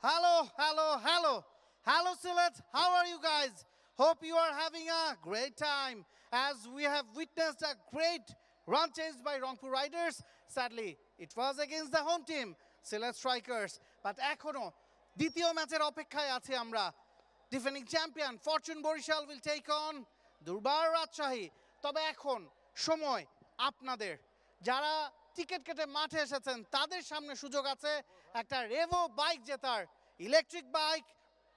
Hello, Sylhet. How are you guys? Hope you are having a great time as we have witnessed a great run chase by Rangpur Riders. Sadly, it was against the home team, Sylhet Strikers. But এখনো দ্বিতীয় ম্যাচের অপেক্ষায় আছি আমরা। Defending champion Fortune Barishal will take on দুর্বার রাজশাহী। তবে এখন সময় আপনাদের যারা টিকিট কেটে মাঠে এসেছেন তাদের সামনে সুযোগ আছে একটা রেভো বাইক জেতার। ইলেকট্রিক বাইক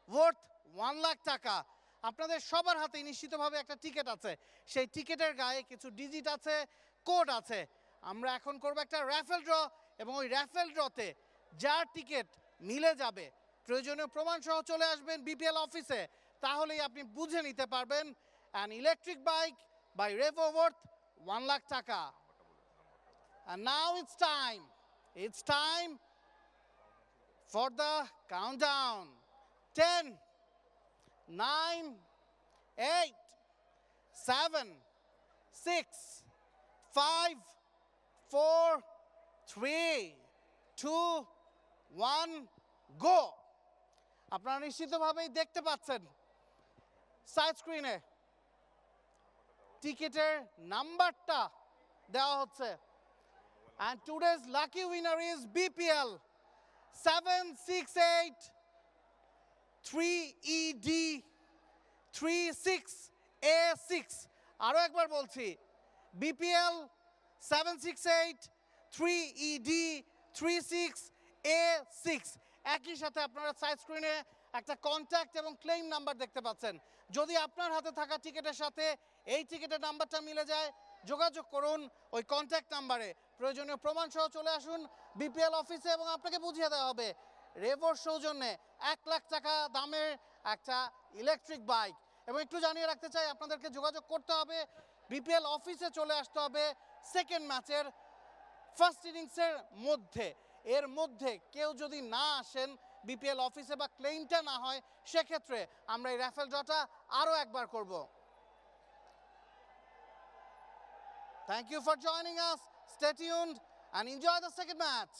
ওয়ার্থ 1 লাখ টাকা। আপনাদের সবার হাতে নিশ্চিতভাবে একটা টিকিট আছে, সেই টিকিটের গায়ে কিছু ডিজিট আছে, কোড আছে। আমরা এখন করব একটা র্যাফেল ড্র এবং ওই র্যাফেল ড্রতে যার টিকিট মিলে যাবে প্রয়োজনীয় প্রমাণ সহ চলে আসবেন বিপিএল অফিসে, তাহলেই আপনি বুঝে নিতে পারবেন an electric bike by Revo worth 1 lakh টাকা। And now it's time for the countdown. 10, 9, 8, 7, 6, 5, 4, 3, 2, 1, go. আপনারা নিশ্চিতভাবেই দেখতে পাচ্ছেন সাইড স্ক্রিনে টিকিটের নাম্বারটা দেওয়া হচ্ছে। And today's lucky winner is BPL 768-3ED 36A6. আরো একবার বলছি, BPL 768-3ED 36A6। একই সাথে আপনারা সাইড স্ক্রিনে একটা কন্ট্যাক্ট এবং ক্লেম নাম্বার দেখতে পাচ্ছেন। যদি আপনার হাতে থাকা টিকিটের সাথে এই টিকিটের নাম্বারটা মিলে যায়, যোগাযোগ করুন ওই কন্ট্যাক্ট নাম্বারে। প্রয়োজনীয় প্রমাণ সহ চলে আসুন বিপিএল অফিসে এবং আপনাকে বুঝিয়ে দেওয়া হবে রেভোর সৌজন্যে 1 লাখ টাকা দামের একটা ইলেকট্রিক বাইক। এবং একটু জানিয়ে রাখতে চাই, আপনাদেরকে যোগাযোগ করতে হবে বিপিএল অফিসে, চলে আসতে হবে সেকেন্ড ম্যাচের ফার্স্ট ইনিংসের মধ্যে। এর মধ্যে কেউ যদি না আসেন বিপিএল অফিসে বা ক্লেইমটা না হয়, সেক্ষেত্রে আমরা এই র্যাফেল ড্রটা আরও একবার করব। Thank you for joining us. Stay tuned and enjoy the second match.